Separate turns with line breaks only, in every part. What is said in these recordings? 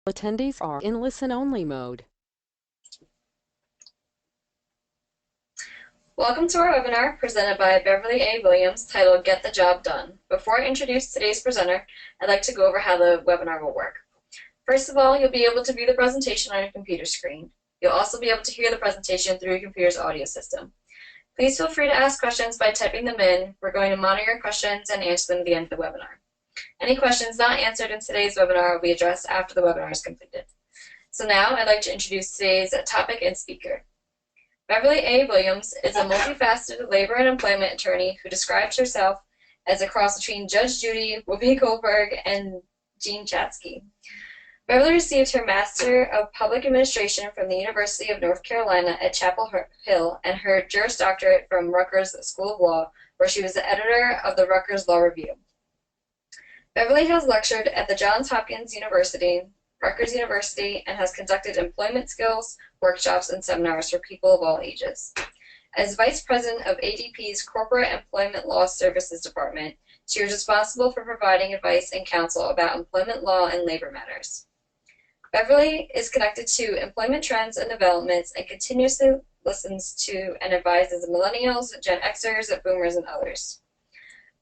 Attendees are in listen-only mode.
Welcome to our webinar presented by Beverly A. Williams titled Get the Job Done. Before I introduce today's presenter, I'd like to go over how the webinar will work. First of all, you'll be able to view the presentation on your computer screen. You'll also be able to hear the presentation through your computer's audio system. Please feel free to ask questions by typing them in. We're going to monitor your questions and answer them at the end of the webinar. Any questions not answered in today's webinar will be addressed after the webinar is completed. So now I'd like to introduce today's topic and speaker. Beverly A. Williams is a multifaceted labor and employment attorney who describes herself as a cross between Judge Judy, Whoopi Goldberg, and Jean Chatzky. Beverly received her Master of Public Administration from the University of North Carolina at Chapel Hill and her Juris Doctorate from Rutgers School of Law, where she was the editor of the Rutgers Law Review. Beverly has lectured at the Johns Hopkins University, Rutgers University, and has conducted employment skills workshops and seminars for people of all ages. As Vice President of ADP's Corporate Employment Law Services Department, she is responsible for providing advice and counsel about employment law and labor matters. Beverly is connected to employment trends and developments and continuously listens to and advises millennials, Gen Xers, boomers, and others.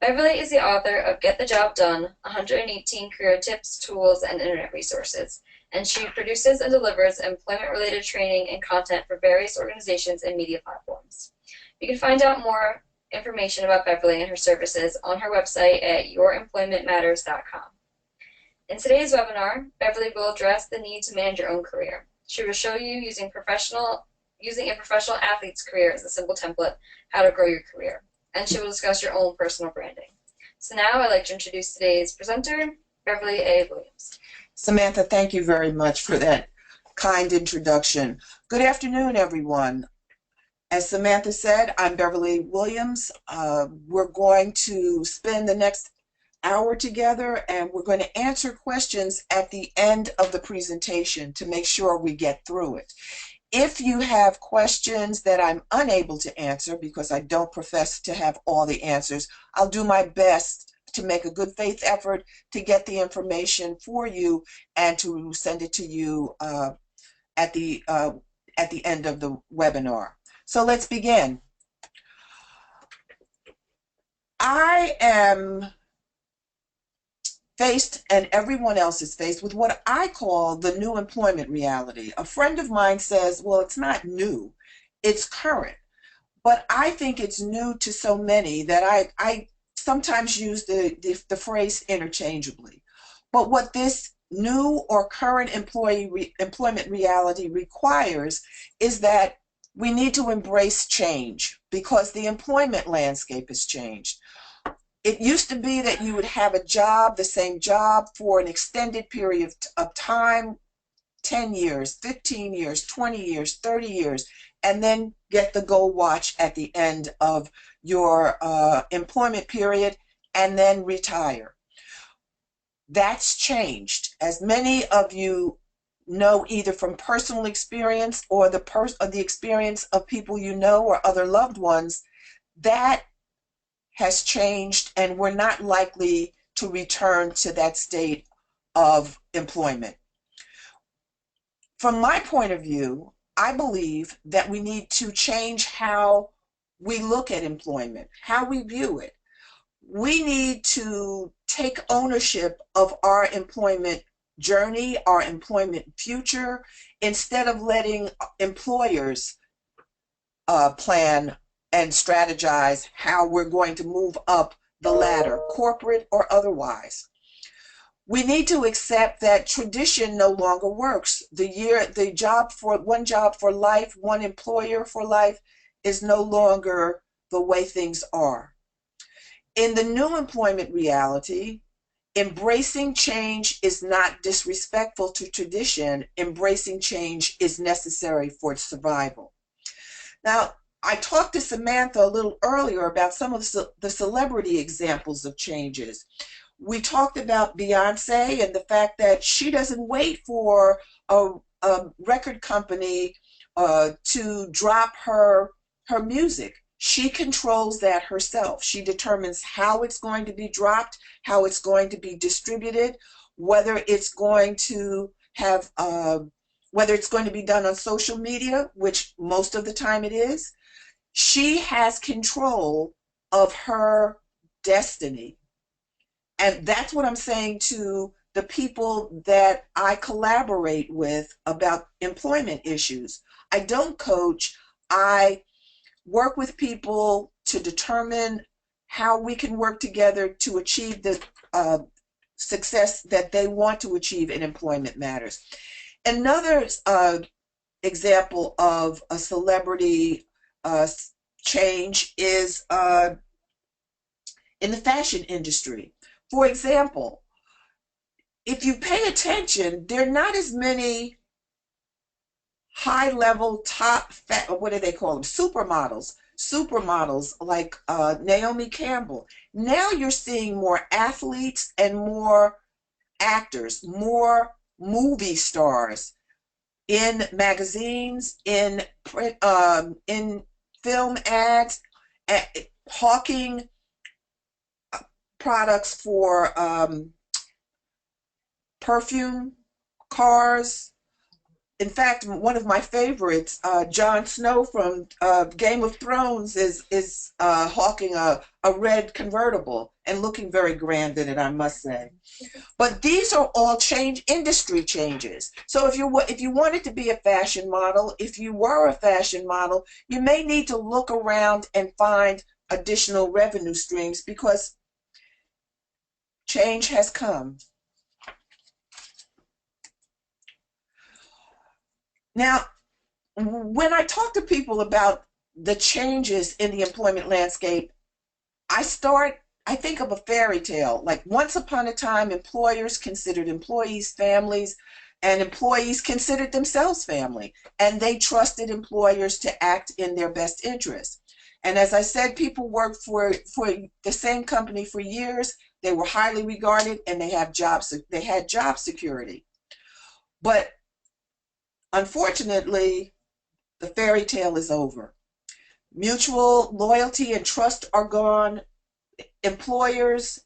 Beverly is the author of Get the Job Done, 118 Career Tips, Tools, and Internet Resources, and she produces and delivers employment-related training and content for various organizations and media platforms. You can find out more information about Beverly and her services on her website at youremploymentmatters.com. In today's webinar, Beverly will address the need to manage your own career. She will show you using a professional athlete's career as a simple template how to grow your career. And she will discuss your own personal branding. So now I'd like to introduce today's presenter, Beverly A. Williams.
Samantha, thank you very much for that kind introduction. Good afternoon, everyone. As Samantha said, I'm Beverly Williams. We're going to spend the next hour together, and we're going to answer questions at the end of the presentation to make sure we get through it. If you have questions that I'm unable to answer because I don't profess to have all the answers, I'll do my best to make a good faith effort to get the information for you and to send it to you at the end of the webinar. So let's begin. I am faced, and everyone else is faced, with what I call the new employment reality. A friend of mine says, well, it's not new, it's current. But I think it's new to so many that I sometimes use the phrase interchangeably. But what this new or current employment reality requires is that we need to embrace change because the employment landscape has changed. It used to be that you would have a job, the same job, for an extended period of time, 10 years, 15 years, 20 years, 30 years, and then get the gold watch at the end of your employment period and then retire. That's changed. As many of you know, either from personal experience or the experience of people you know or other loved ones, that has changed, and we're not likely to return to that state of employment. From my point of view, I believe that we need to change how we look at employment, how we view it. We need to take ownership of our employment journey, our employment future, instead of letting employers plan and strategize how we're going to move up the ladder, corporate or otherwise. We need to accept that tradition no longer works. The job for one job for life, one employer for life is no longer the way things are. In the new employment reality, embracing change is not disrespectful to tradition. Embracing change is necessary for survival. Now, I talked to Samantha a little earlier about some of the celebrity examples of changes. We talked about Beyonce and the fact that she doesn't wait for a record company to drop her music. She controls that herself. She determines how it's going to be dropped, how it's going to be distributed, whether it's going to have, whether it's going to be done on social media, which most of the time it is, she has control of her destiny. And that's what I'm saying to the people that I collaborate with about employment issues. I don't coach, I work with people to determine how we can work together to achieve the success that they want to achieve in employment matters. Another example of a celebrity change is in the fashion industry. For example, if you pay attention, there are not as many high-level, top, what do they call them? Supermodels like Naomi Campbell. Now you're seeing more athletes and more actors, more movie stars in magazines, in print, in film ads, hawking products for perfume, cars. In fact, one of my favorites, Jon Snow from Game of Thrones, is hawking a red convertible and looking very grand in it, I must say. But these are all industry changes. So if you wanted to be a fashion model, if you were a fashion model, you may need to look around and find additional revenue streams because change has come. Now, when I talk to people about the changes in the employment landscape, I think of a fairy tale. Like once upon a time, employers considered employees families, and employees considered themselves family, and they trusted employers to act in their best interest. And as I said, people worked for the same company for years. They were highly regarded, and they had job security. But unfortunately, the fairy tale is over. Mutual loyalty and trust are gone. Employers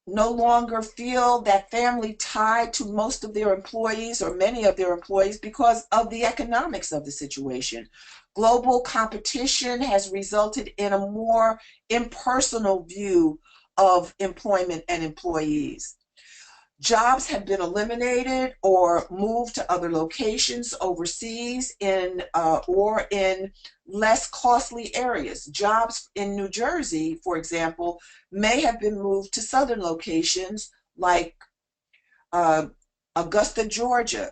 no longer feel that family tie to most of their employees or many of their employees because of the economics of the situation. Global competition has resulted in a more impersonal view of employment and employees. Jobs have been eliminated or moved to other locations overseas or in less costly areas. Jobs in New Jersey, for example, may have been moved to southern locations like Augusta, Georgia,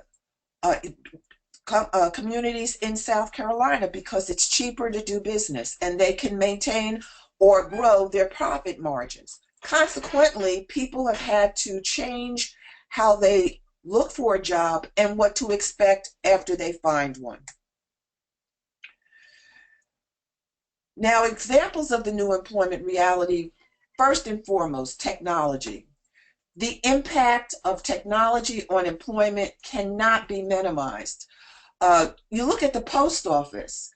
communities in South Carolina because it's cheaper to do business and they can maintain or grow their profit margins. Consequently, people have had to change how they look for a job and what to expect after they find one. Now, examples of the new employment reality, first and foremost, technology. The impact of technology on employment cannot be minimized. You look at the post office.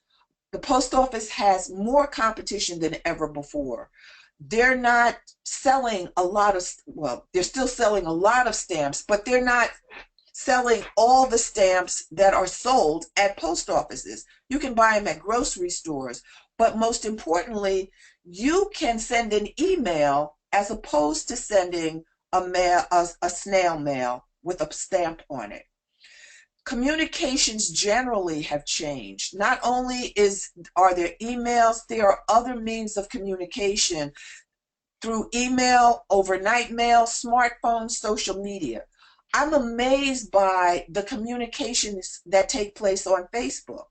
The post office has more competition than ever before. They're not selling a lot of, well, they're still selling a lot of stamps, but they're not selling all the stamps that are sold at post offices. You can buy them at grocery stores, but most importantly, you can send an email as opposed to sending a snail mail with a stamp on it. Communications generally have changed. Not only are there emails, there are other means of communication through email, overnight mail, smartphones, social media. I'm amazed by the communications that take place on Facebook.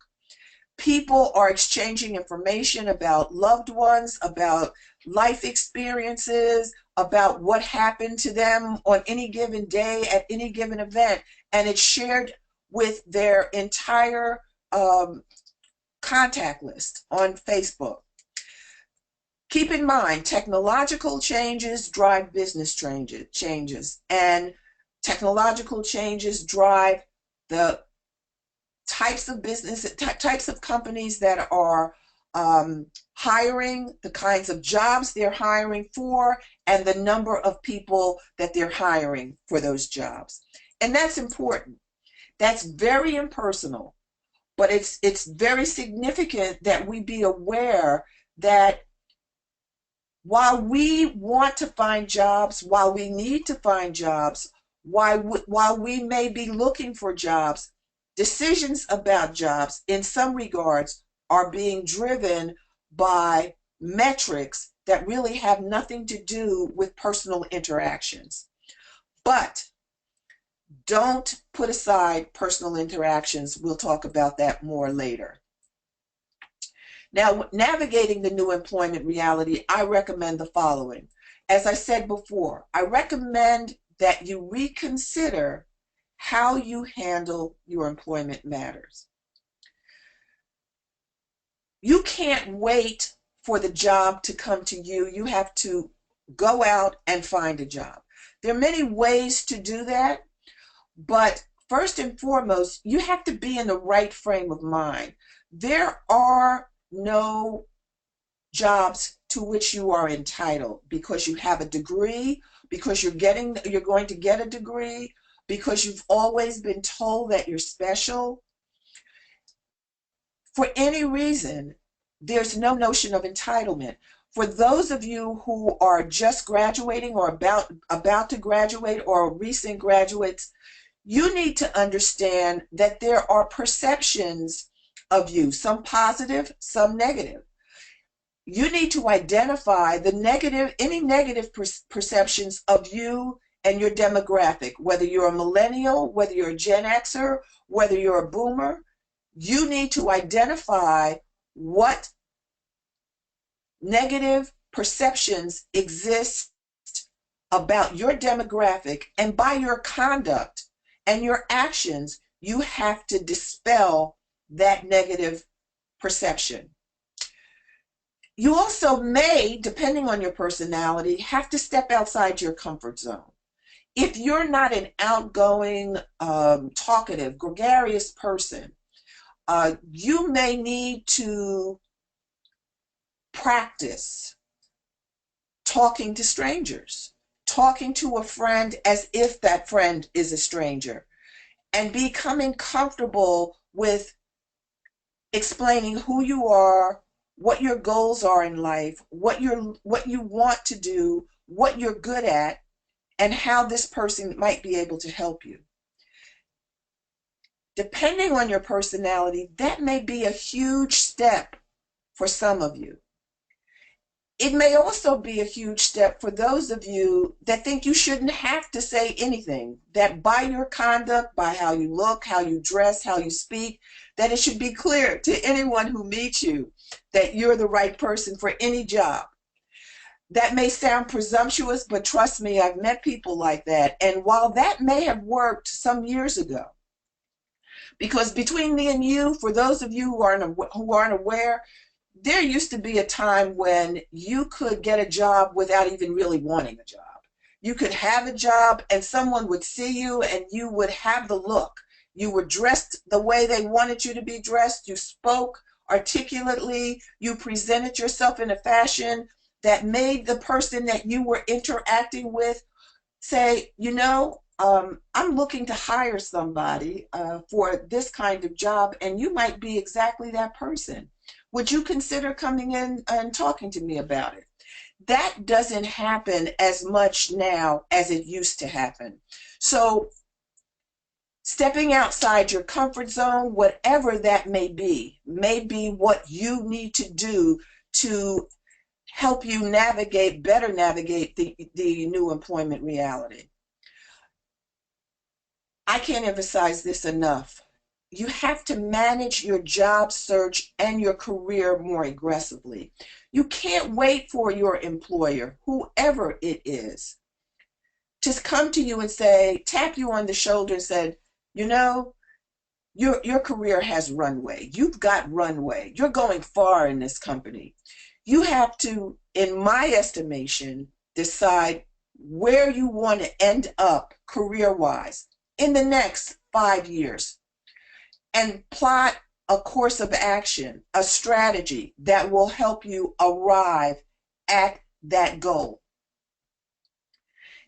People are exchanging information about loved ones, about life experiences, about what happened to them on any given day at any given event, and it's shared with their entire contact list on Facebook. Keep in mind, technological changes drive business changes, and technological changes drive the types of companies that are hiring, the kinds of jobs they're hiring for, and the number of people that they're hiring for those jobs. And that's important. That's very impersonal, but it's very significant that we be aware that while we want to find jobs, while we need to find jobs, while we may be looking for jobs, decisions about jobs in some regards are being driven by metrics that really have nothing to do with personal interactions. But don't put aside personal interactions. We'll talk about that more later. Now, navigating the new employment reality, I recommend the following. As I said before, I recommend that you reconsider how you handle your employment matters. You can't wait for the job to come to you. You have to go out and find a job. There are many ways to do that, but first and foremost, you have to be in the right frame of mind. There are no jobs to which you are entitled because you have a degree, because you're going to get a degree, because you've always been told that you're special. For any reason, there's no notion of entitlement. For those of you who are just graduating or about to graduate or recent graduates, you need to understand that there are perceptions of you, some positive, some negative. You need to identify any negative perceptions of you and your demographic, whether you're a millennial, whether you're a Gen Xer, whether you're a boomer. You need to identify what negative perceptions exist about your demographic, and by your conduct and your actions, you have to dispel that negative perception. You also may, depending on your personality, have to step outside your comfort zone. If you're not an outgoing, talkative, gregarious person, you may need to practice talking to strangers, talking to a friend as if that friend is a stranger, and becoming comfortable with explaining who you are, what your goals are in life, what you want to do, what you're good at, and how this person might be able to help you. Depending on your personality, that may be a huge step for some of you. It may also be a huge step for those of you that think you shouldn't have to say anything, that by your conduct, by how you look, how you dress, how you speak, that it should be clear to anyone who meets you that you're the right person for any job. That may sound presumptuous, but trust me, I've met people like that. And while that may have worked some years ago, because between me and you, for those of you who aren't aware, there used to be a time when you could get a job without even really wanting a job. You could have a job and someone would see you and you would have the look. You were dressed the way they wanted you to be dressed. You spoke articulately. You presented yourself in a fashion that made the person that you were interacting with say, you know, I'm looking to hire somebody for this kind of job, and you might be exactly that person. Would you consider coming in and talking to me about it? That doesn't happen as much now as it used to happen. So stepping outside your comfort zone, whatever that may be what you need to do to help you better navigate the new employment reality. I can't emphasize this enough. You have to manage your job search and your career more aggressively. You can't wait for your employer, whoever it is, to come to you and say, tap you on the shoulder and say, you know, your career has runway. You've got runway. You're going far in this company. You have to, in my estimation, decide where you want to end up career-wise in the next 5 years and plot a course of action, a strategy that will help you arrive at that goal.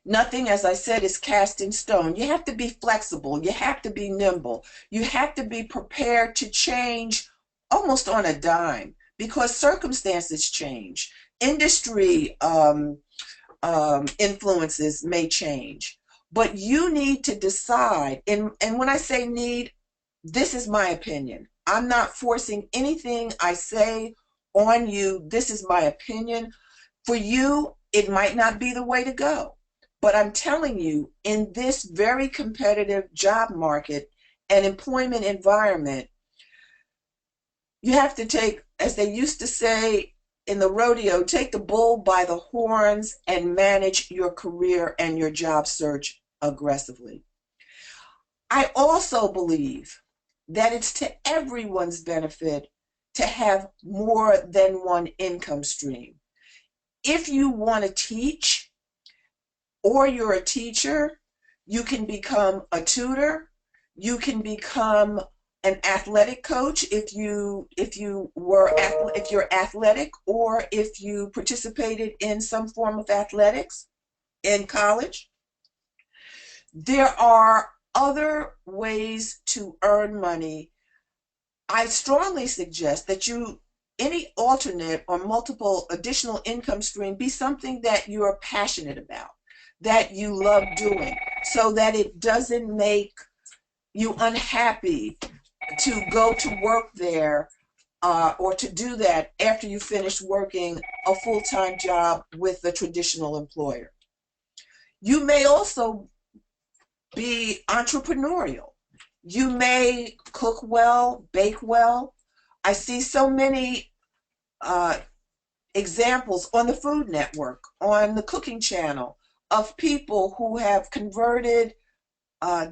Nothing, as I said, is cast in stone. You have to be flexible. You have to be nimble. You have to be prepared to change almost on a dime because circumstances change. Industry influences may change, but you need to decide. And when I say need, this is my opinion. I'm not forcing anything I say on you. This is my opinion. For you, it might not be the way to go. But I'm telling you, in this very competitive job market and employment environment, you have to take, as they used to say in the rodeo, take the bull by the horns and manage your career and your job search aggressively. I also believe that it's to everyone's benefit to have more than one income stream. If you want to teach, or you're a teacher, you can become a tutor, you can become an athletic coach if you're athletic, or if you participated in some form of athletics in college. There are other ways to earn money. I strongly suggest that any alternate or multiple additional income stream be something that you're passionate about, that you love doing, so that it doesn't make you unhappy to go to work there or to do that after you finish working a full-time job with a traditional employer. You may also be entrepreneurial. You may cook well, bake well. I see so many examples on the Food Network, on the Cooking Channel, of people who have converted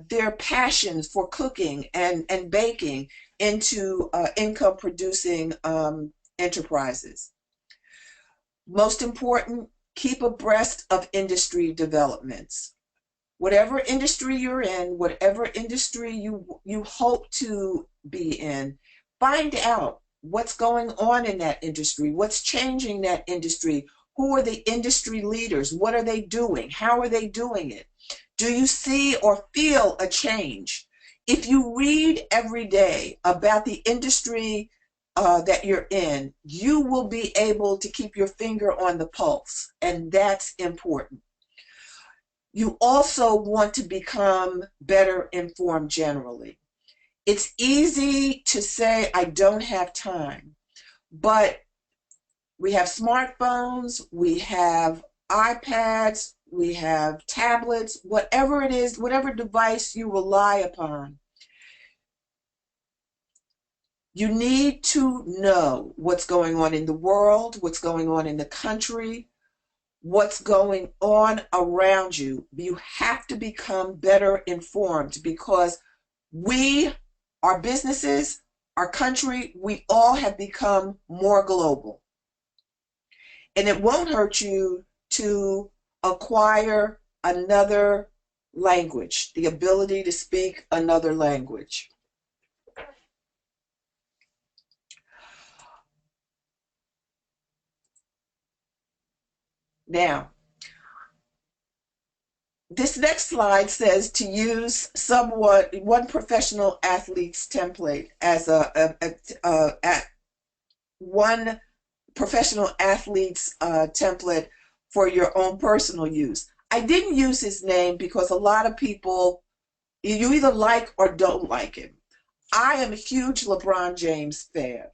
their passions for cooking and baking into income-producing enterprises. Most important, keep abreast of industry developments. Whatever industry you're in, whatever industry you hope to be in, find out what's going on in that industry, what's changing that industry, who are the industry leaders, what are they doing, how are they doing it? Do you see or feel a change? If you read every day about the industry that you're in, you will be able to keep your finger on the pulse, and that's important. You also want to become better informed generally. It's easy to say, I don't have time, but we have smartphones, we have iPads, we have tablets, whatever it is, whatever device you rely upon. You need to know what's going on in the world, what's going on in the country, what's going on around you. You have to become better informed because our businesses, our country, we all have become more global. And it won't hurt you to acquire another language, the ability to speak another language. Now, this next slide says to use one professional athlete's template as one professional athlete's template for your own personal use. I didn't use his name because a lot of people, you either like or don't like him. I am a huge LeBron James fan.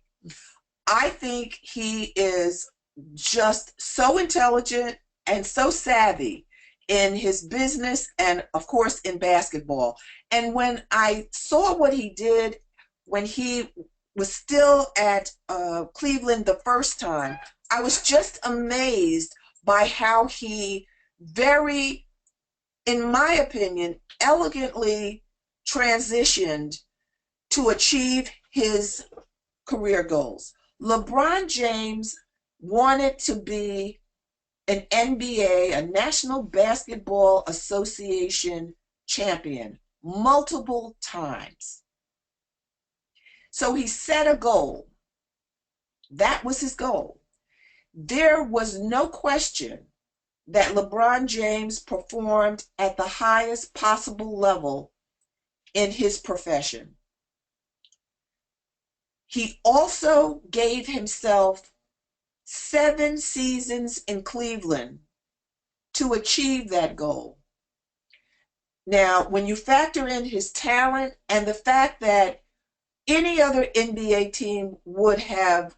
I think he is just so intelligent and so savvy in his business and, of course, in basketball. And when I saw what he did when he was still at Cleveland the first time, I was just amazed by how he very, in my opinion, elegantly transitioned to achieve his career goals. LeBron James wanted to be an NBA, a National Basketball Association champion multiple times. So he set a goal. That was his goal. There was no question that LeBron James performed at the highest possible level in his profession. He also gave himself 7 seasons in Cleveland to achieve that goal. Now, when you factor in his talent and the fact that any other NBA team would have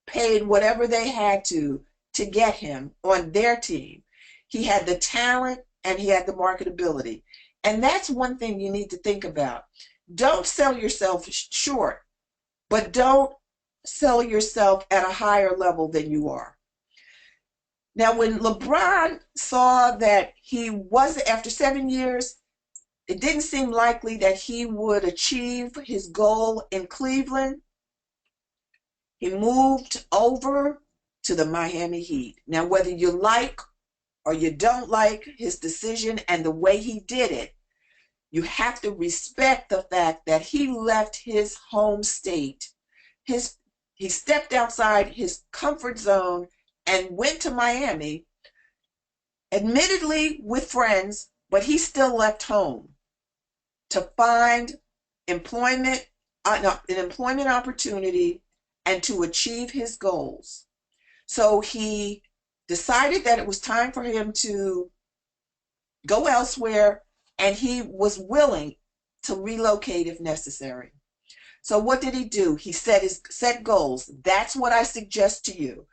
paid whatever they had to get him on their team, he had the talent and he had the marketability. And that's one thing you need to think about. Don't sell yourself short, but don't sell yourself at a higher level than you are. Now, when LeBron saw that he was, after 7 years, it didn't seem likely that he would achieve his goal in Cleveland, he moved over to the Miami Heat. Now, whether you like or you don't like his decision and the way he did it, you have to respect the fact that he left his home state. He stepped outside his comfort zone and went to Miami, admittedly with friends, but he still left home to find employment, an employment opportunity, and to achieve his goals. So he decided that it was time for him to go elsewhere, and he was willing to relocate if necessary. So what did he do? He set goals. That's what I suggest to you.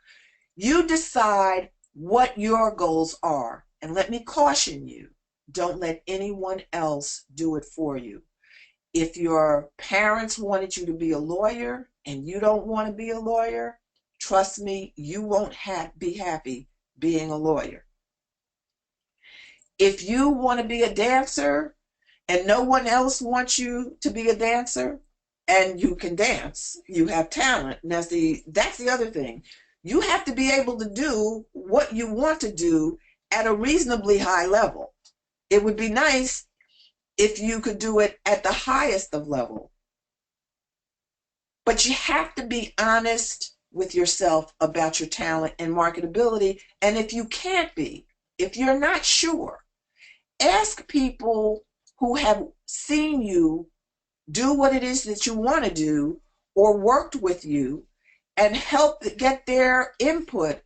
You decide what your goals are. And let me caution you, don't let anyone else do it for you. If your parents wanted you to be a lawyer and you don't want to be a lawyer, trust me, you won't be happy being a lawyer. If you want to be a dancer and no one else wants you to be a dancer, and you can dance, you have talent. Now, see, that's the other thing. You have to be able to do what you want to do at a reasonably high level. It would be nice if you could do it at the highest of level. But you have to be honest with yourself about your talent and marketability. And if you can't be, if you're not sure, ask people who have seen you do what it is that you want to do or worked with you and help get their input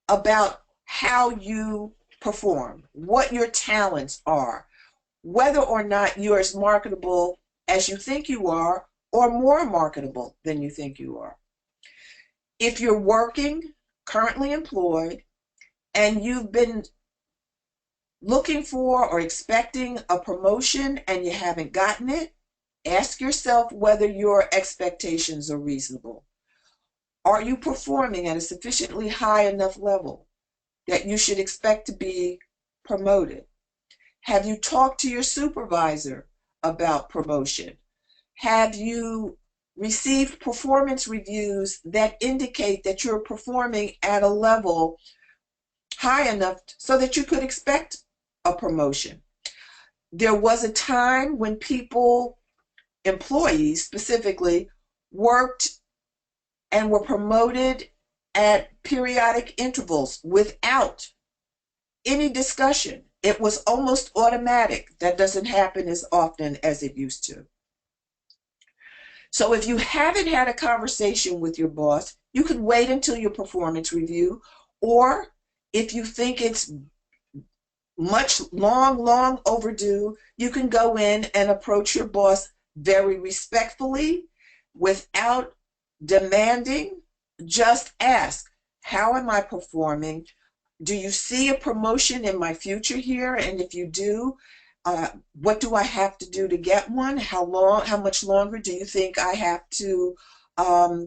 about how you perform, what your talents are, whether or not you're as marketable as you think you are or more marketable than you think you are. If you're working, currently employed, and you've been looking for or expecting a promotion and you haven't gotten it, ask yourself whether your expectations are reasonable. Are you performing at a sufficiently high enough level that you should expect to be promoted? Have you talked to your supervisor about promotion? Have you received performance reviews that indicate that you're performing at a level high enough so that you could expect a promotion? There was a time when employees specifically, worked and were promoted at periodic intervals without any discussion. It was almost automatic. That doesn't happen as often as it used to. So if you haven't had a conversation with your boss, you could wait until your performance review, or if you think it's long overdue, you can go in and approach your boss very respectfully, without demanding. Just ask, how am I performing? Do you see a promotion in my future here? And if you do, what do I have to do to get one? How much longer do you think I have to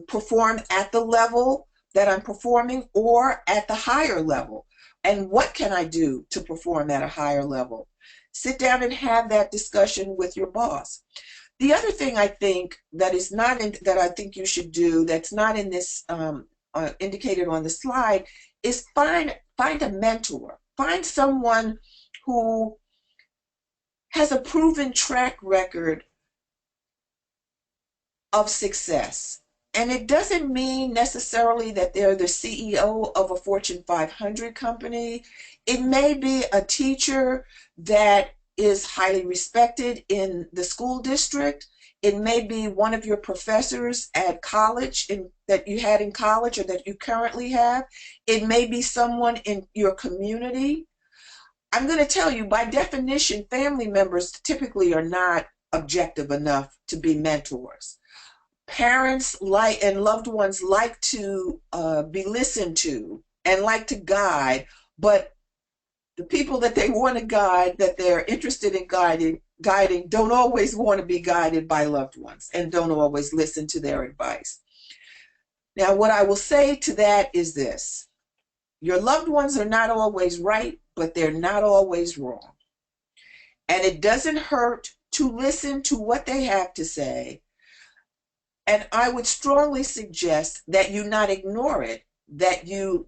perform at the level that I'm performing or at the higher level? And what can I do to perform at a higher level? Sit down and have that discussion with your boss. The other thing I think that is not that I think you should do, that's not in this indicated on the slide, is find a mentor. Find someone who has a proven track record of success. And it doesn't mean necessarily that they're the CEO of a Fortune 500 company. It may be a teacher that is highly respected in the school district. It may be one of your professors at college that you had in college or that you currently have. It may be someone in your community. I'm going to tell you, by definition, family members typically are not objective enough to be mentors. Parents like and loved ones like to be listened to and like to guide, but the people that they want to guide, that they're interested in guiding don't always want to be guided by loved ones and don't always listen to their advice. Now, what I will say to that is this: your loved ones are not always right, but they're not always wrong. And it doesn't hurt to listen to what they have to say. And I would strongly suggest that you not ignore it, that you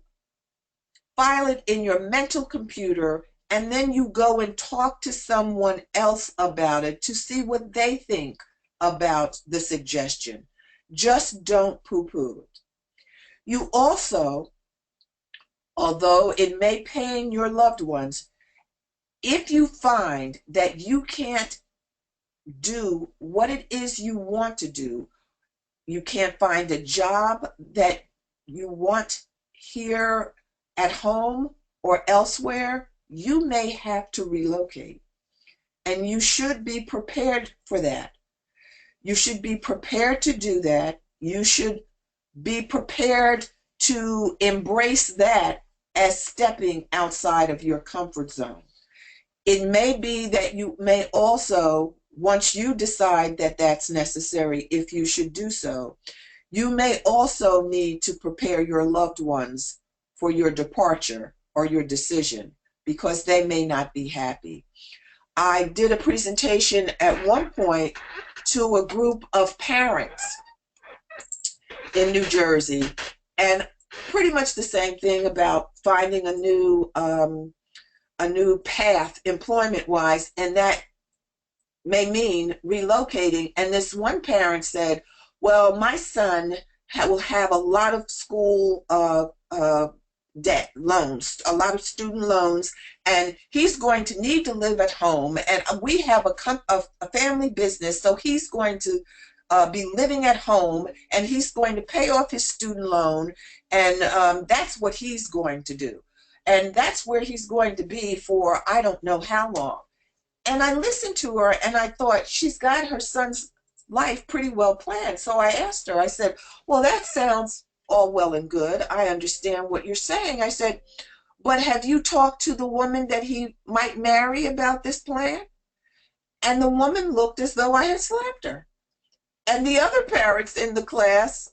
file it in your mental computer, and then you go and talk to someone else about it to see what they think about the suggestion. Just don't poo-poo it. You also, although it may pain your loved ones, if you find that you can't do what it is you want to do, you can't find a job that you want here at home or elsewhere, you may have to relocate. And you should be prepared for that. You should be prepared to do that. You should be prepared to embrace that as stepping outside of your comfort zone. It may be that you may also, once you decide that that's necessary, if you should do so, you may also need to prepare your loved ones for your departure or your decision, because they may not be happy. I did a presentation at one point to a group of parents in New Jersey, and pretty much the same thing about finding a new path employment-wise, and that may mean relocating. And this one parent said, well, my son will have a lot of school debt loans, a lot of student loans, and he's going to need to live at home, and we have a family business, so he's going to be living at home, and he's going to pay off his student loan, and that's what he's going to do. And that's where he's going to be for I don't know how long. And I listened to her, and I thought, she's got her son's life pretty well planned. So I asked her, I said, well, that sounds all well and good. I understand what you're saying. I said, but have you talked to the woman that he might marry about this plan? And the woman looked as though I had slapped her. And the other parents in the class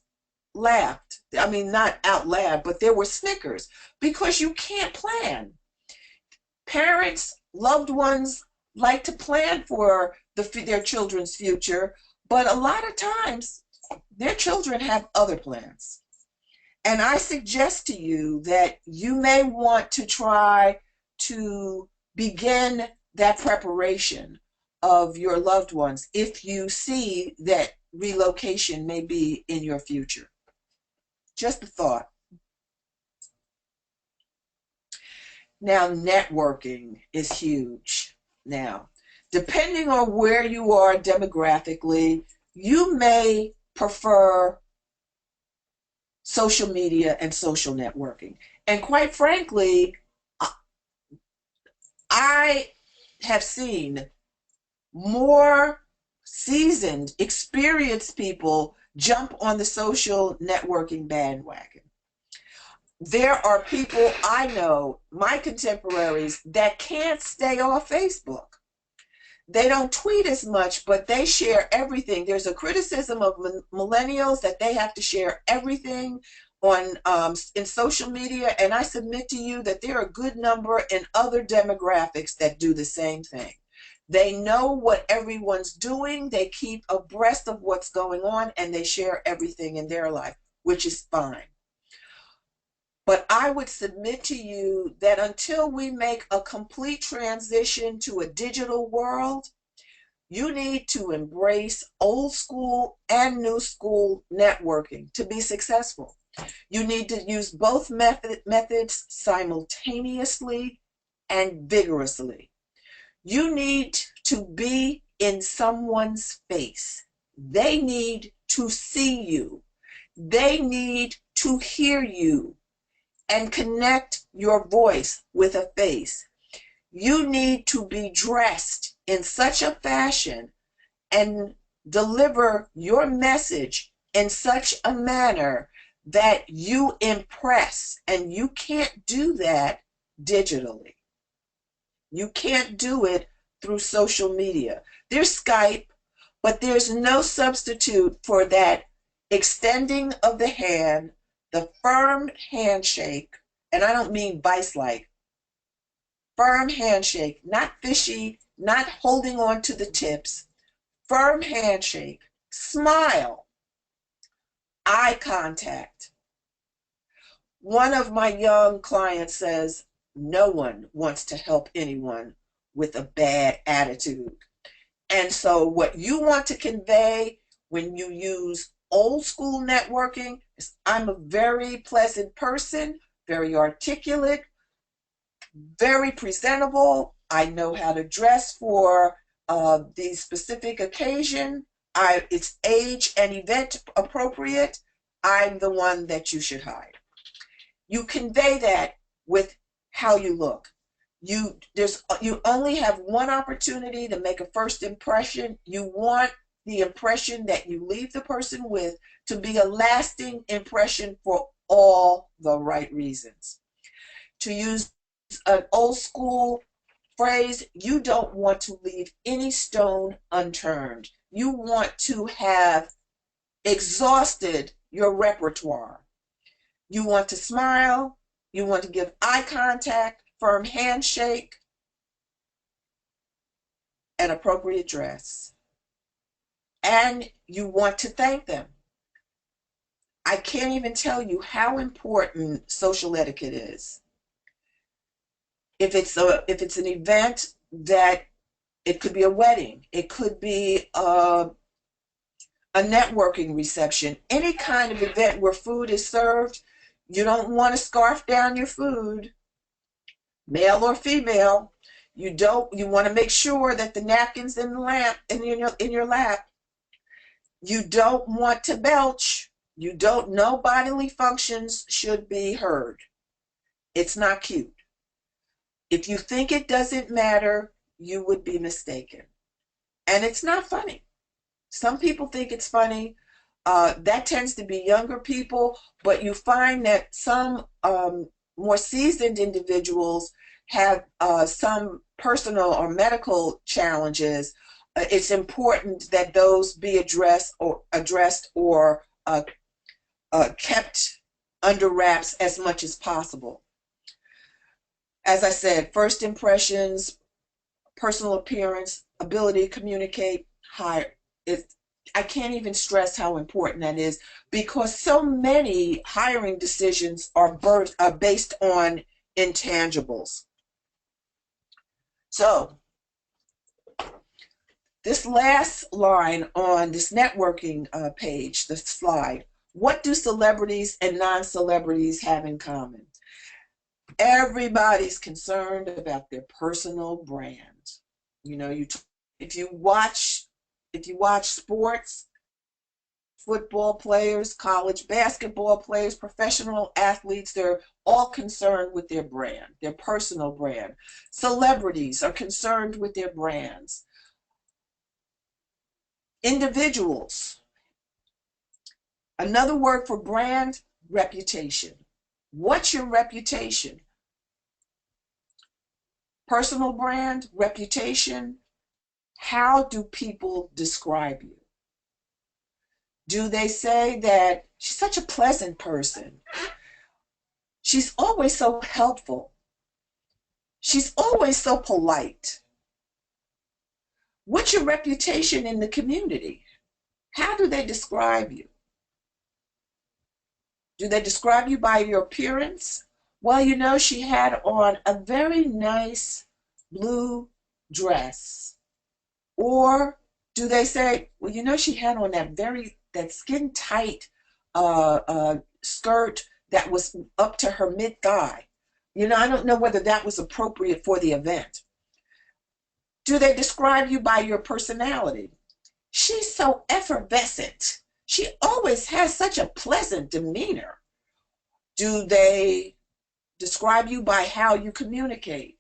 laughed. I mean, not out loud, but there were snickers, because you can't plan. Parents, loved ones like to plan for their children's future, but a lot of times their children have other plans. And I suggest to you that you may want to try to begin that preparation of your loved ones if you see that relocation may be in your future. Just a thought. Now, networking is huge. Now, depending on where you are demographically, you may prefer social media and social networking. And quite frankly, I have seen more seasoned, experienced people jump on the social networking bandwagon. There are people I know, my contemporaries, that can't stay off Facebook. They don't tweet as much, but they share everything. There's a criticism of millennials that they have to share everything on in social media, and I submit to you that there are a good number in other demographics that do the same thing. They know what everyone's doing, they keep abreast of what's going on, and they share everything in their life, which is fine. But I would submit to you that until we make a complete transition to a digital world, You need to embrace old school and new school networking to be successful. You need to use both methods simultaneously and vigorously. You need to be in someone's face. They need to see you. They need to hear you and connect your voice with a face. You need to be dressed in such a fashion and deliver your message in such a manner that you impress, and you can't do that digitally. You can't do it through social media. There's Skype, but there's no substitute for that extending of the hand, the firm handshake, and I don't mean vice-like, firm handshake, not fishy, not holding on to the tips, firm handshake, smile, eye contact. One of my young clients says, no one wants to help anyone with a bad attitude. And so what you want to convey when you use old school networking is, I'm a very pleasant person, very articulate, very presentable. I know how to dress for the specific occasion. It's age and event appropriate. I'm the one that you should hire. You convey that with how you look. You only have one opportunity to make a first impression. You want the impression that you leave the person with to be a lasting impression for all the right reasons. To use an old school phrase, you don't want to leave any stone unturned. You want to have exhausted your repertoire. You want to smile, you want to give eye contact, firm handshake, and appropriate dress. And you want to thank them. I can't even tell you how important social etiquette is. If it's an event that it could be a wedding, it could be a networking reception, any kind of event where food is served, you don't want to scarf down your food, male or female. You want to make sure that the napkin's in your lap. You don't want to belch. No bodily functions should be heard. It's not cute. If you think it doesn't matter, you would be mistaken. And it's not funny. Some people think it's funny. That tends to be younger people, but you find that some more seasoned individuals have some personal or medical challenges. It's important that those be addressed or kept under wraps as much as possible. As I said, first impressions, personal appearance, ability to communicate, I can't even stress how important that is, because so many hiring decisions are based on intangibles. So this last line on this networking page, the slide, what do celebrities and non-celebrities have in common? Everybody's concerned about their personal brand. You know, if you watch sports, football players, college basketball players, professional athletes, they're all concerned with their brand, their personal brand. Celebrities are concerned with their brands. Individuals. Another word for brand, reputation. What's your reputation? Personal brand, reputation. How do people describe you? Do they say that she's such a pleasant person? She's always so helpful. She's always so polite. What's your reputation in the community? How do they describe you? Do they describe you by your appearance? Well, you know, she had on a very nice blue dress. Or do they say, well, you know, she had on that skin tight skirt that was up to her mid thigh. You know, I don't know whether that was appropriate for the event. Do they describe you by your personality? She's so effervescent. She always has such a pleasant demeanor. Do they describe you by how you communicate?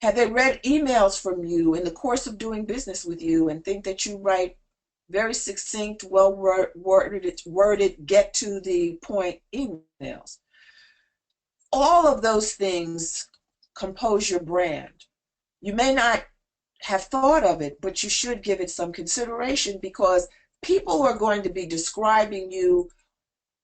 Have they read emails from you in the course of doing business with you and think that you write very succinct, well worded, get to the point emails? All of those things compose your brand. You may not have thought of it, but you should give it some consideration, because people are going to be describing you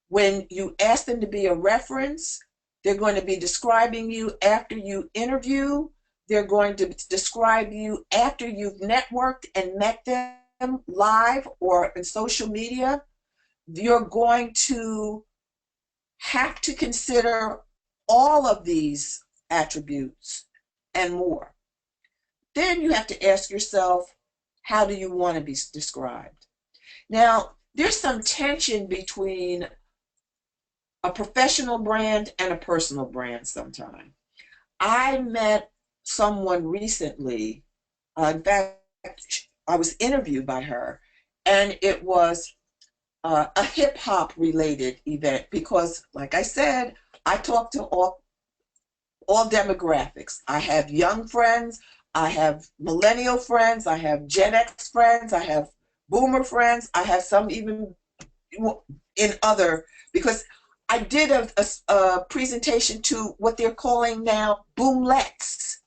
when you ask them to be a reference. They're going to be describing you after you interview. They're going to describe you after you've networked and met them live or in social media. You're going to have to consider all of these attributes and more. Then you have to ask yourself, how do you want to be described? Now, there's some tension between a professional brand and a personal brand sometimes. I met someone recently, in fact, I was interviewed by her, and it was a hip hop related event because, like I said, I talk to all demographics. I have young friends, I have millennial friends, I have Gen X friends, I have boomer friends, I have some even in other, because I did a presentation to what they're calling now boomlets.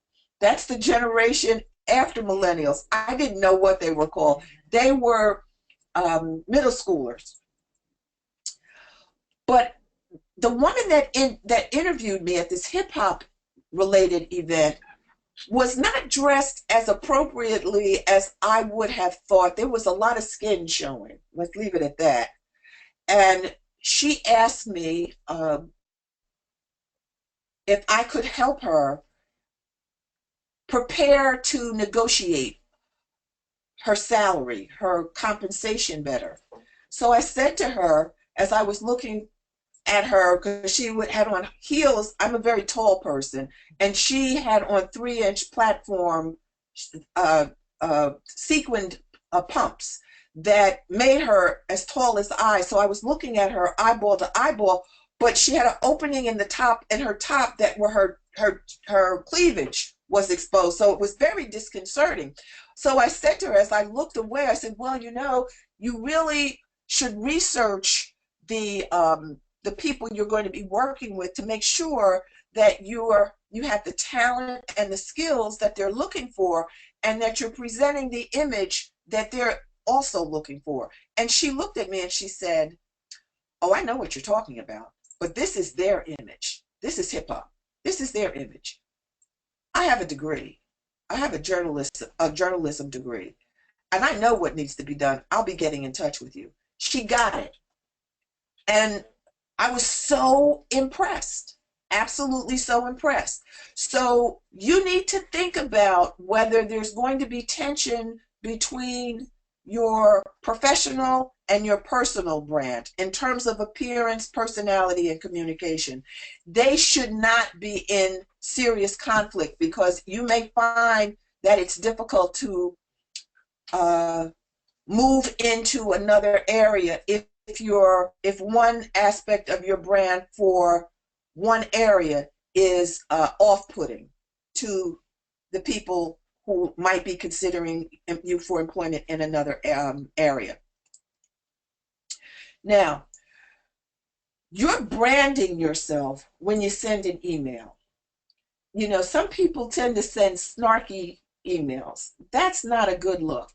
That's the generation after millennials. I didn't know what they were called. They were middle schoolers. But the woman that interviewed me at this hip hop related event was not dressed as appropriately as I would have thought. There was a lot of skin showing. Let's leave it at that. And she asked me if I could help her prepare to negotiate her salary, her compensation better. So I said to her, as I was looking at her, because she had on heels. I'm a very tall person, and she had on 3-inch platform sequined pumps that made her as tall as I. So I was looking at her eyeball to eyeball, but she had an opening in the top, in her top, that where her cleavage was exposed. So it was very disconcerting. So I said to her, as I looked away, I said, well, you know, you really should research the people you're going to be working with to make sure that you have the talent and the skills that they're looking for, and that you're presenting the image that they're also looking for. And she looked at me and she said, oh, I know what you're talking about, but this is their image. This is hip hop. This is their image. I have a degree. I have a journalism degree, and I know what needs to be done. I'll be getting in touch with you. She got it. And I was so impressed, absolutely so impressed. So you need to think about whether there's going to be tension between your professional and your personal brand in terms of appearance, personality, and communication. They should not be in serious conflict, because you may find that it's difficult to move into another area if one aspect of your brand for one area is off-putting to the people who might be considering you for employment in another area. Now, you're branding yourself when you send an email. You know, some people tend to send snarky emails. That's not a good look.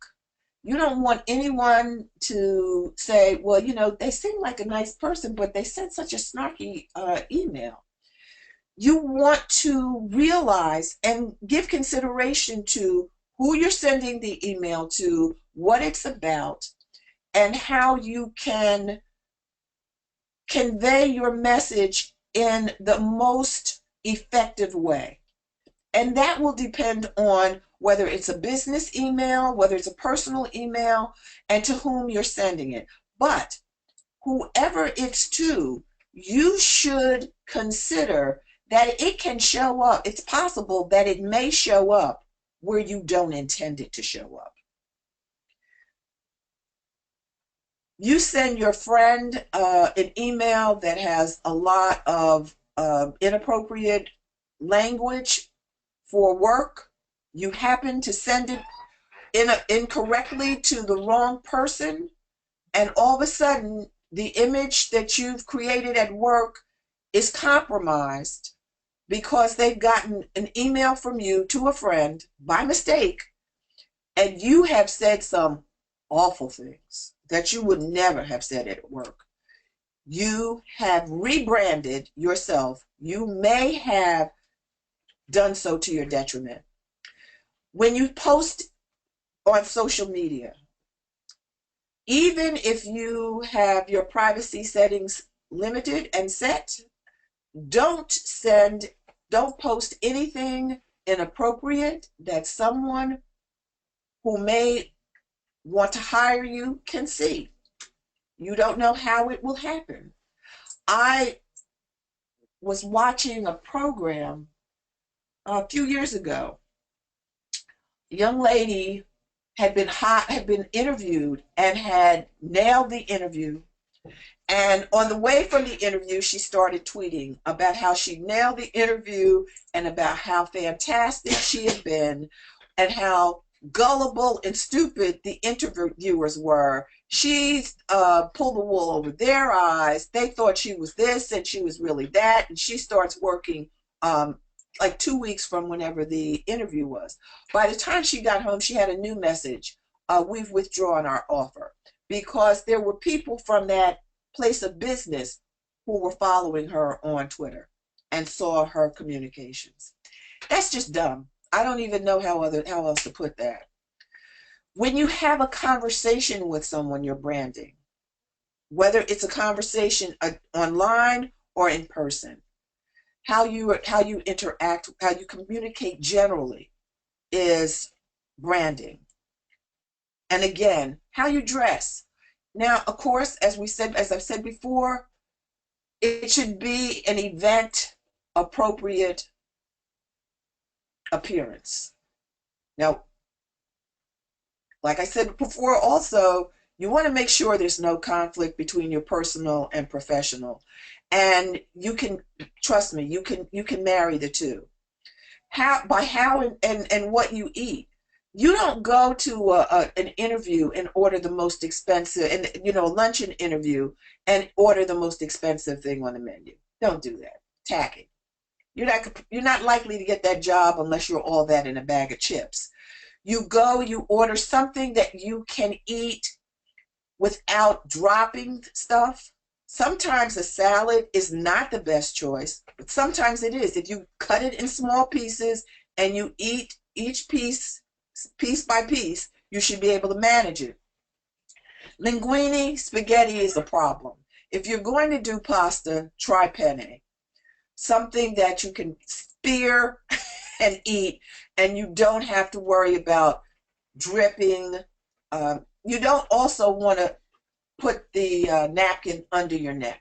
You don't want anyone to say, well, you know, they seem like a nice person, but they sent such a snarky email. You want to realize and give consideration to who you're sending the email to, what it's about, and how you can convey your message in the most effective way. And that will depend on whether it's a business email, whether it's a personal email, and to whom you're sending it. But whoever it's to, you should consider that it can show up. It's possible that it may show up where you don't intend it to show up. You send your friend an email that has a lot of inappropriate language for work. You happen to send it incorrectly to the wrong person, and all of a sudden, the image that you've created at work is compromised because they've gotten an email from you to a friend by mistake, and you have said some awful things that you would never have said at work. You have rebranded yourself. You may have done so to your detriment. When you post on social media, even if you have your privacy settings limited and set, don't post anything inappropriate that someone who may want to hire you can see. You don't know how it will happen. I was watching a program a few years ago. A young lady had been interviewed and had nailed the interview. And on the way from the interview, she started tweeting about how she nailed the interview and about how fantastic she had been and how gullible and stupid the interviewers were. She pulled the wool over their eyes. They thought she was this and she was really that. And she starts working like 2 weeks from whenever the interview was. By the time she got home, she had a new message. We've withdrawn our offer, because there were people from that place of business who were following her on Twitter and saw her communications. That's just dumb. I don't even know how else to put that. When you have a conversation with someone you're branding, whether it's a conversation online or in person, how you interact, how you communicate generally is branding. And again, how you dress. Now, of course, as I've said before, it should be an event appropriate appearance. Now, like I said before, also, you want to make sure there's no conflict between your personal and professional. And you can, trust me, you can marry the two. How and what you eat. You don't go to an interview and order the most expensive, and luncheon interview, and order the most expensive thing on the menu. Don't do that. Tack it. You're not likely to get that job unless you're all that in a bag of chips. You go, you order something that you can eat without dropping stuff. Sometimes a salad is not the best choice, but sometimes it is. If you cut it in small pieces and you eat each piece by piece, you should be able to manage it. Linguine, spaghetti is a problem. If you're going to do pasta, try penne. Something that you can spear and eat, and you don't have to worry about dripping. You don't also want to put the napkin under your neck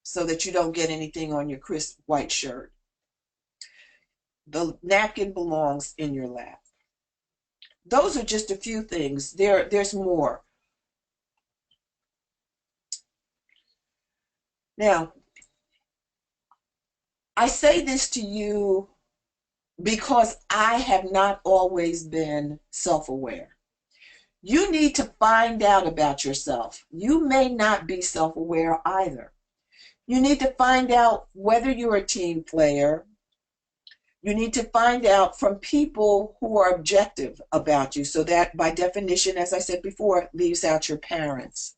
so that you don't get anything on your crisp white shirt. The napkin belongs in your lap. Those are just a few things. There's more. Now, I say this to you because I have not always been self-aware. You need to find out about yourself. You may not be self-aware either. You need to find out whether you're a team player. You need to find out from people who are objective about you. So that, by definition, as I said before, leaves out your parents.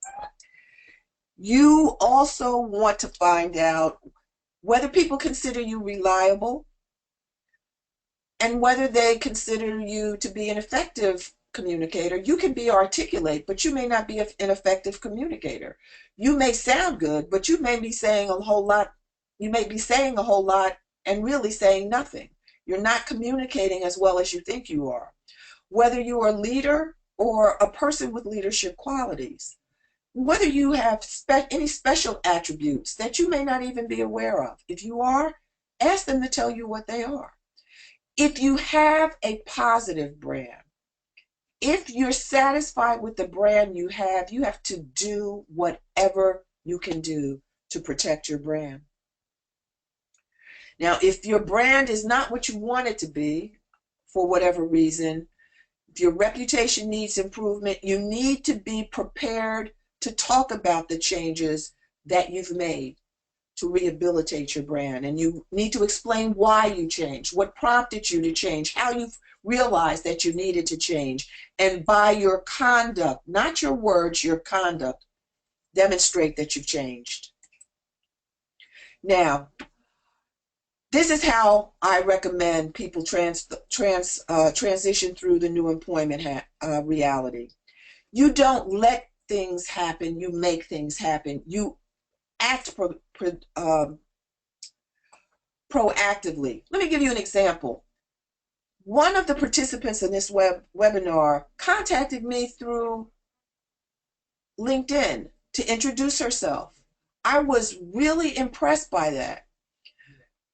You also want to find out whether people consider you reliable and whether they consider you to be an effective communicator. You can be articulate, but you may not be an effective communicator. You may sound good, but you may be saying a whole lot. You may be saying a whole lot and really saying nothing. You're not communicating as well as you think you are. whether you're a leader or a person with leadership qualities, whether you have any special attributes that you may not even be aware of. If you are, ask them to tell you what they are. If you have a positive brand, if you're satisfied with the brand you have to do whatever you can do to protect your brand. Now, if your brand is not what you want it to be, for whatever reason, if your reputation needs improvement, you need to be prepared to talk about the changes that you've made to rehabilitate your brand. And you need to explain why you changed, what prompted you to change, how you realized that you needed to change. And by your conduct, not your words, your conduct, demonstrate that you've changed. Now, this is how I recommend people transition through the new employment reality. You don't let things happen, you make things happen. You act proactively. Let me give you an example. One of the participants in this webinar contacted me through LinkedIn to introduce herself. I was really impressed by that.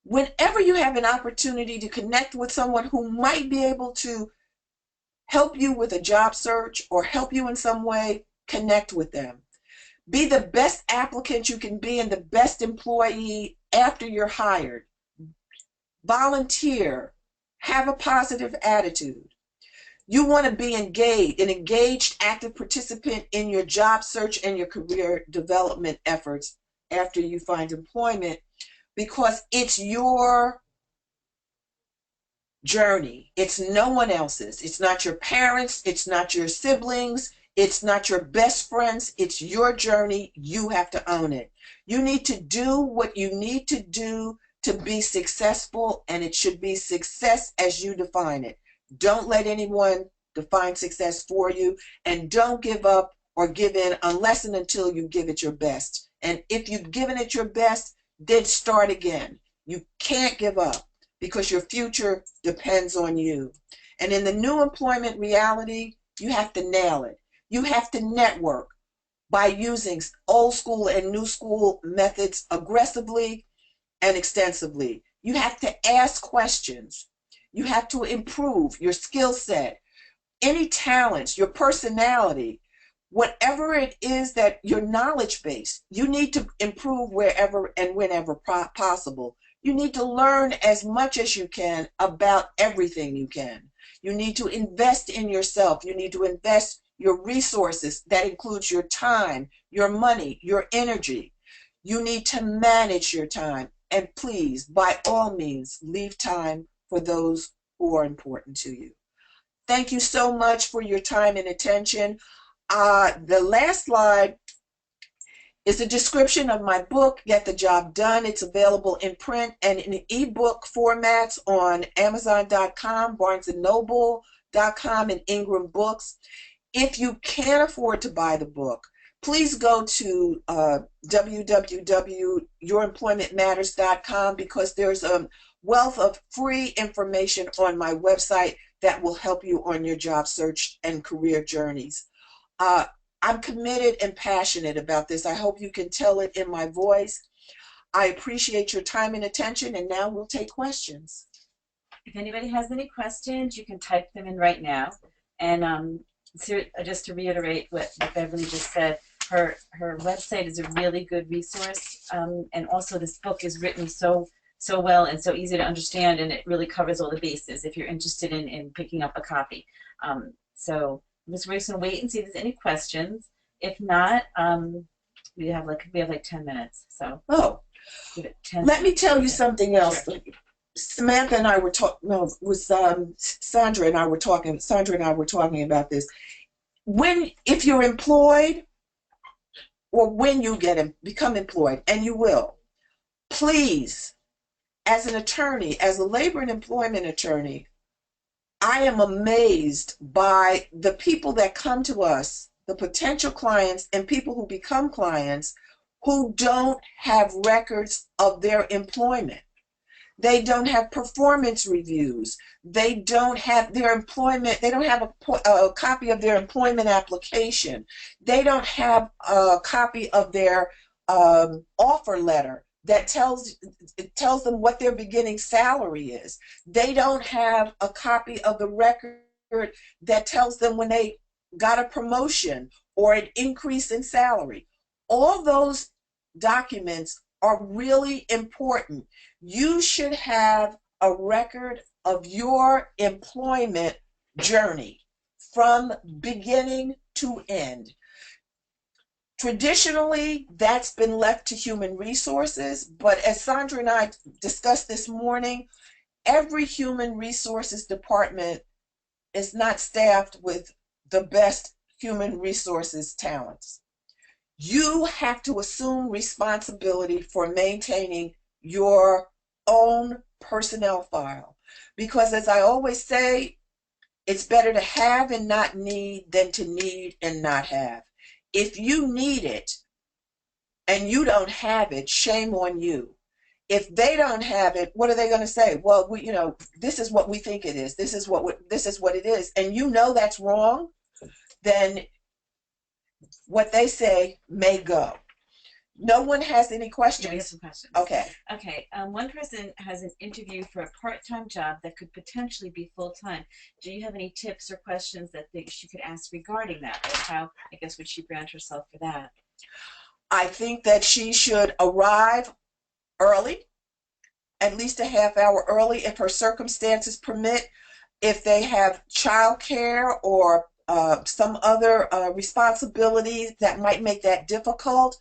Whenever you have an opportunity to connect with someone who might be able to help you with a job search or help you in some way, connect with them. Be the best applicant you can be and the best employee after you're hired. Volunteer. Have a positive attitude. You want to be an engaged, active participant in your job search and your career development efforts after you find employment, because it's your journey. It's no one else's. It's not your parents. It's not your siblings. It's not your best friends. It's your journey. You have to own it. You need to do what you need to do to be successful, and it should be success as you define it. Don't let anyone define success for you, and don't give up or give in unless and until you give it your best. And if you've given it your best, then start again. You can't give up because your future depends on you. And in the new employment reality, you have to nail it. You have to network by using old school and new school methods aggressively and extensively. You have to ask questions. You have to improve your skill set, any talents, your personality, whatever it is that your knowledge base, you need to improve wherever and whenever possible. You need to learn as much as you can about everything you can. You need to invest in yourself. You need to invest your resources. That includes your time, your money, your energy. You need to manage your time. And please, by all means, leave time for those who are important to you. Thank you so much for your time and attention. The last slide is a description of my book, Get the Job Done. It's available in print and in ebook formats on Amazon.com, BarnesandNoble.com, and Ingram Books. If you can't afford to buy the book, please go to www.youremploymentmatters.com, because there's a wealth of free information on my website that will help you on your job search and career journeys. I'm committed and passionate about this. I hope you can tell it in my voice. I appreciate your time and attention, and now we'll take questions.
If anybody has any questions, you can type them in right now. And just to reiterate what Beverly just said, her website is a really good resource, and also this book is written so well and so easy to understand, and it really covers all the bases if you're interested in picking up a copy. So we're just going to wait and see if there's any questions. If not, we have like 10 minutes. So give it 10
let me tell you
minutes.
Something else. Sure. Samantha and I were talking. No, it was Sandra and I were talking. Sandra and I were talking about this. If you're employed, or when you become employed, and you will, please, as an attorney, as a labor and employment attorney, I am amazed by the people that come to us, the potential clients and people who become clients, who don't have records of their employment. They don't have performance reviews. They don't have their employment. They don't have a copy of their employment application. They don't have a copy of their offer letter that tells them what their beginning salary is. They don't have a copy of the record that tells them when they got a promotion or an increase in salary. All those documents are really important. You should have a record of your employment journey from beginning to end. Traditionally, that's been left to human resources, but as Sandra and I discussed this morning, every human resources department is not staffed with the best human resources talents. You have to assume responsibility for maintaining your own personnel file. Because as I always say, it's better to have and not need than to need and not have. If you need it and you don't have it, shame on you. If they don't have it, what are they going to say? Well, this is what we think it is. This is what it is. And you know that's wrong, then what they say may go. No one has any questions?
Yeah, I have some questions.
Okay.
Okay. One person has an interview for a part-time job that could potentially be full-time. Do you have any tips or questions that she could ask regarding that? Or how, I guess, would she brand herself for that?
I think that she should arrive early, at least a half hour early if her circumstances permit. If they have childcare or some other responsibilities that might make that difficult,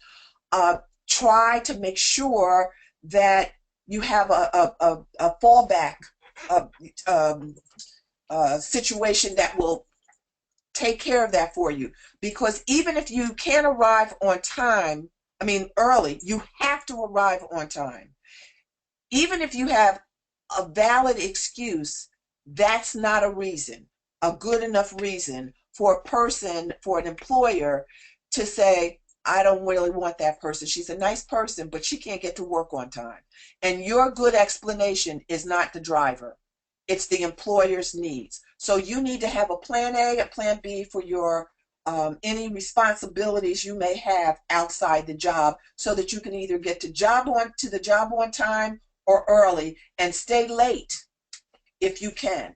try to make sure that you have a fallback situation that will take care of that for you. Because even if you can't arrive on time, early, you have to arrive on time. Even if you have a valid excuse, that's not a reason, a good enough reason for an employer to say, I don't really want that person. She's a nice person, but she can't get to work on time. And your good explanation is not the driver. It's the employer's needs. So you need to have a plan A, a plan B for your any responsibilities you may have outside the job, so that you can either get to the job on time or early, and stay late if you can.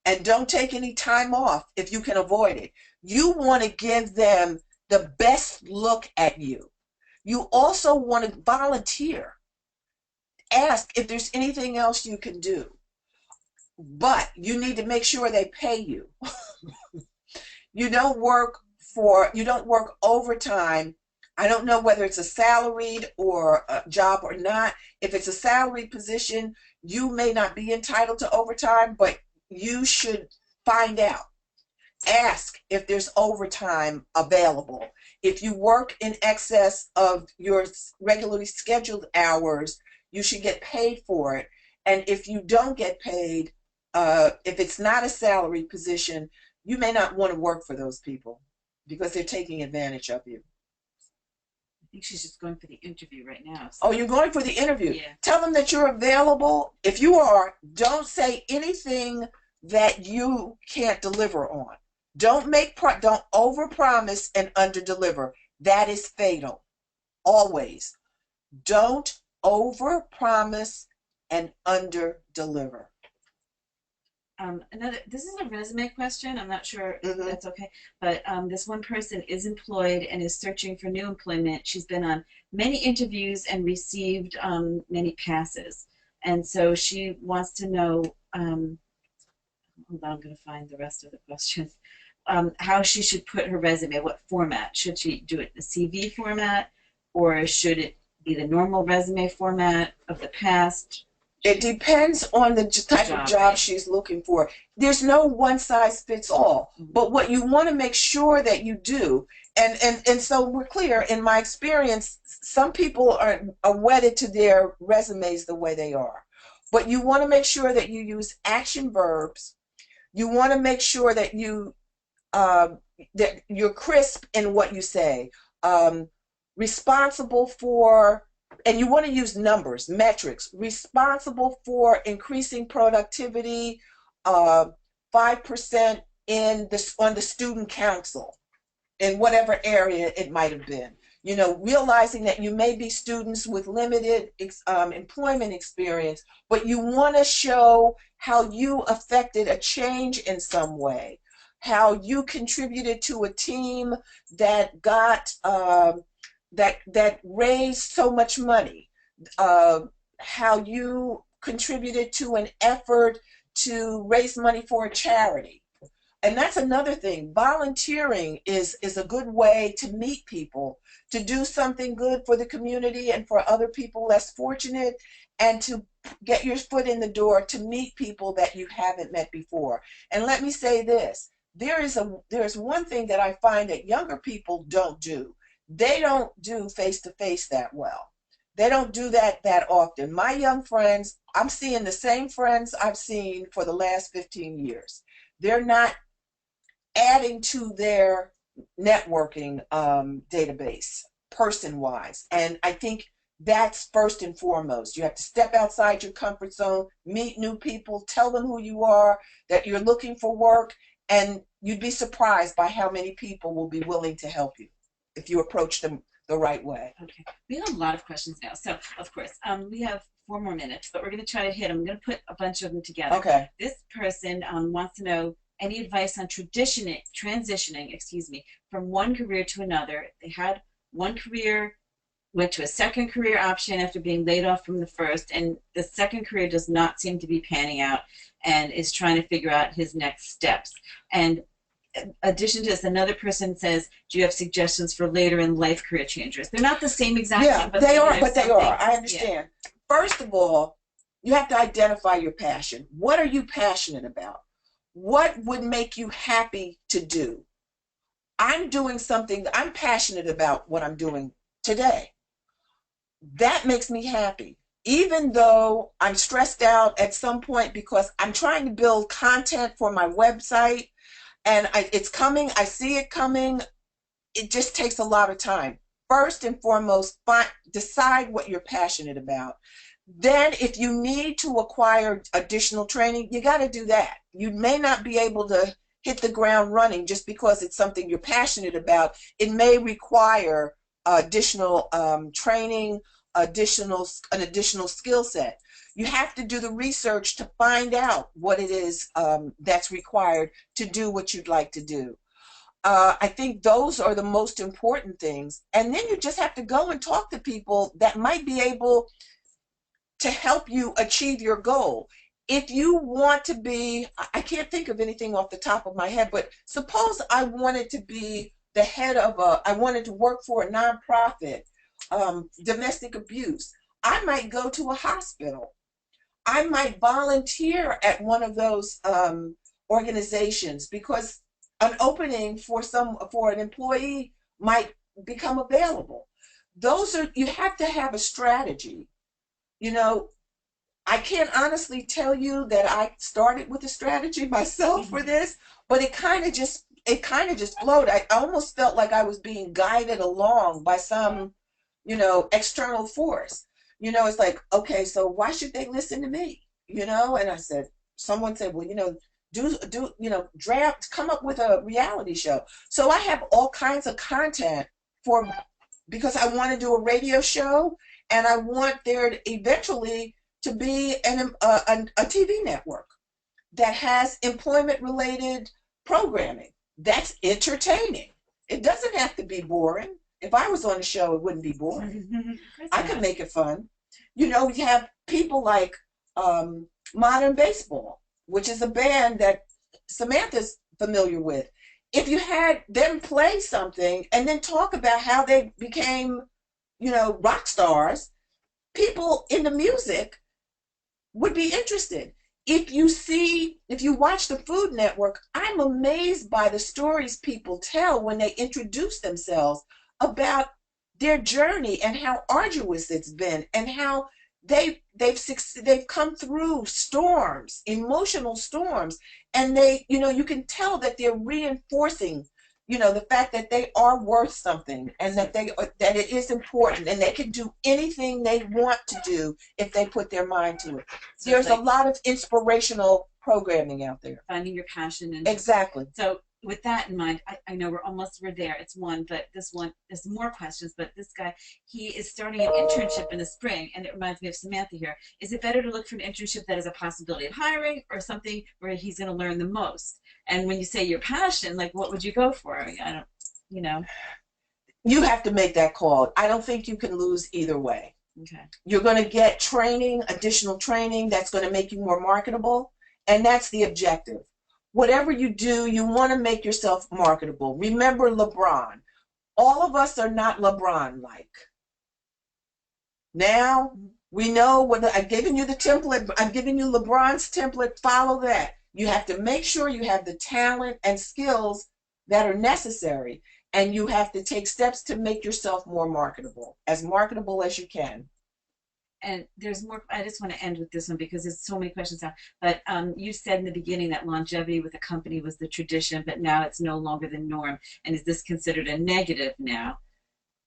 And don't take any time off if you can avoid it. You want to give them the best look at you. You also want to volunteer. Ask if there's anything else you can do. But you need to make sure they pay you. You don't work overtime. I don't know whether it's a salaried or a job or not. If it's a salaried position, you may not be entitled to overtime, but you should find out. Ask if there's overtime available. If you work in excess of your regularly scheduled hours, you should get paid for it. And if you don't get paid, if it's not a salary position, you may not want to work for those people because they're taking advantage of you.
I think she's just going for the interview right now. So.
Oh, you're going for the interview?
Yeah.
Tell them that you're available. If you are, don't say anything that you can't deliver on. Don't overpromise and underdeliver. That is fatal. Always. Don't overpromise and underdeliver.
This is a resume question. I'm not sure if that's okay, but this one person is employed and is searching for new employment. She's been on many interviews and received many passes, and so she wants to know. Hold on, I'm going to find the rest of the question. How she should put her resume. What format should she do it? The CV format, or should it be the normal resume format of the past?
It depends on the type of job she's looking for. There's no one size fits all. But what you want to make sure that you do, and so we're clear, in my experience, some people are wedded to their resumes the way they are. But you want to make sure that you use action verbs. You want to make sure that that you're crisp in what you say. Responsible for and you want to use numbers, metrics, responsible for increasing productivity, 5% on the student council in whatever area it might have been. You know, realizing that you may be students with limited employment experience, but you want to show how you affected a change in some way, how you contributed to a team that got that raised so much money, how you contributed to an effort to raise money for a charity. And that's another thing. Volunteering is a good way to meet people, to do something good for the community and for other people less fortunate, and to get your foot in the door to meet people that you haven't met before. And let me say this, there's one thing that I find that younger people don't do. They don't do face-to-face that well. They don't do that often. My young friends, I'm seeing the same friends I've seen for the last 15 years. They're not adding to their networking database person-wise. And I think that's first and foremost. You have to step outside your comfort zone, meet new people, tell them who you are, that you're looking for work, and you'd be surprised by how many people will be willing to help you if you approach them the right way.
Okay, we have a lot of questions now. So, of course, we have 4 more minutes, but we're going to try to hit them. I'm going to put a bunch of them together.
Okay.
This person wants to know any advice on transitioning, from one career to another. They had one career, went to a second career option after being laid off from the first, and the second career does not seem to be panning out, and is trying to figure out his next steps. And in addition to this, another person says, do you have suggestions for later in life career changers? They're not the same exact thing, but
they are. I understand.
Yeah.
First of all, you have to identify your passion. What are you passionate about? What would make you happy to do? I'm doing something, I'm passionate about what I'm doing today. That makes me happy. Even though I'm stressed out at some point because I'm trying to build content for my website, and it's coming, I see it coming, it just takes a lot of time. First and foremost, decide what you're passionate about. Then if you need to acquire additional training, you got to do that. You may not be able to hit the ground running just because it's something you're passionate about. It may require additional training, an additional skill set. You have to do the research to find out what it is that's required to do what you'd like to do. I think those are the most important things. And then you just have to go and talk to people that might be able to help you achieve your goal. If you want to be, I can't think of anything off the top of my head, but suppose I wanted to be the head of I wanted to work for a nonprofit, domestic abuse. I might go to a hospital. I might volunteer at one of those organizations because an opening for an employee might become available. You have to have a strategy. You know, I can't honestly tell you that I started with a strategy myself for this, but it kind of just flowed. I almost felt like I was being guided along by some, external force. It's like, okay, so why should they listen to me? And someone said, well, come up with a reality show. So I have all kinds of content because I want to do a radio show, and I want there eventually to be a TV network that has employment-related programming that's entertaining. It doesn't have to be boring. If I was on a show, it wouldn't be boring. I could make it fun. We have people like Modern Baseball, which is a band that Samantha's familiar with. If you had them play something and then talk about how they became, rock stars, people in the music would be interested. If you watch the Food Network, I'm amazed by the stories people tell when they introduce themselves about their journey and how arduous it's been and how they've come through storms, emotional storms, and you can tell that they're reinforcing, you know, the fact that they are worth something and that that it is important and they can do anything they want to do if they put their mind to it.
So
There's
it's
a lot of inspirational programming out there.
finding your passion and
Exactly.
so with that in mind, I know we're there. It's one, but this one, there's more questions, but this guy, he is starting an internship in the spring, and it reminds me of Samantha here. Is it better to look for an internship that has a possibility of hiring or something where he's going to learn the most? And when you say your passion, like what would you go for? I don't, you know.
You have to make that call. I don't think you can lose either way.
Okay.
You're going to get training, additional training that's going to make you more marketable, and that's the objective. Whatever you do, you want to make yourself marketable. Remember LeBron. All of us are not LeBron-like. Now, we know what I've given you the template. I'm giving you LeBron's template. Follow that. You have to make sure you have the talent and skills that are necessary, and you have to take steps to make yourself more marketable as you can.
And there's more. I just want to end with this one because there's so many questions now. But you said in the beginning that longevity with a company was the tradition, but now it's no longer the norm. And is this considered a negative now?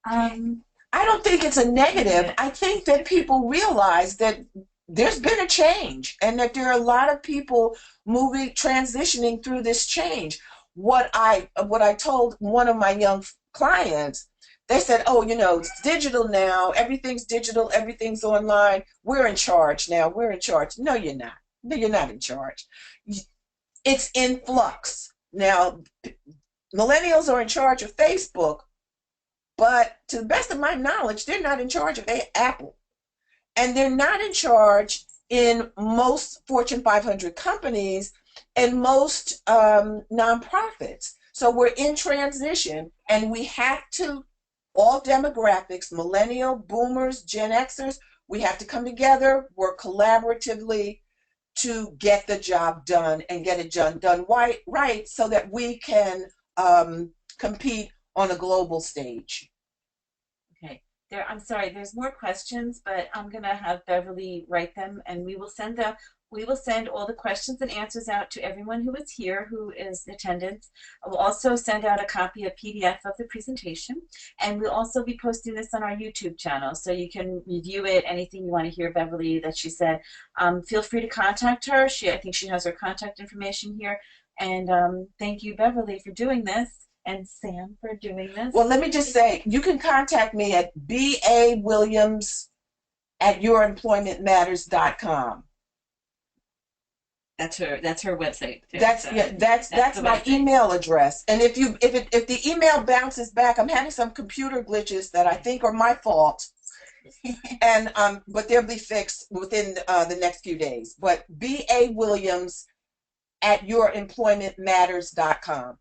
I don't think it's a negative. I think that people realize that there's been a change and that there are a lot of people transitioning through this change. What I told one of my young clients, they said, oh, you know, it's digital now. Everything's digital. Everything's online. We're in charge now. We're in charge. No, you're not. No, you're not in charge. It's in flux. Now, millennials are in charge of Facebook, but to the best of my knowledge, they're not in charge of Apple. And they're not in charge in most Fortune 500 companies and most nonprofits. So we're in transition, and we have to, all demographics, millennial, boomers, Gen Xers, we have to come together, work collaboratively to get the job done and get it done right so that we can compete on a global stage.
Okay. I'm sorry, there's more questions, but I'm going to have Beverly write them, and we will send all the questions and answers out to everyone who is here, who is in attendance. We'll also send out a copy of PDF of the presentation, and we'll also be posting this on our YouTube channel, so you can review it, anything you want to hear Beverly that she said. Feel free to contact her. I think she has her contact information here. And thank you, Beverly, for doing this. And Sam for doing this.
Well, let me just say, you can contact me at BAWilliams@youremploymentmatters.com.
That's her website.
That's my email address. And if the email bounces back, I'm having some computer glitches that I think are my fault. And but they'll be fixed within the next few days. But BAWilliams@youremploymentmatters.com.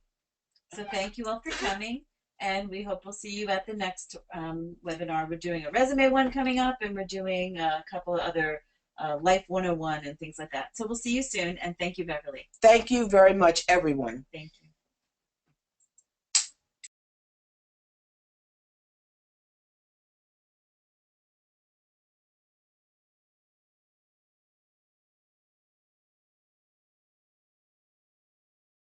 So thank you all for coming, and we hope we'll see you at the next webinar. We're doing a resume one coming up, and we're doing a couple of other Life 101 and things like that. So we'll see you soon, and thank you, Beverly.
Thank you very much, everyone.
Thank you.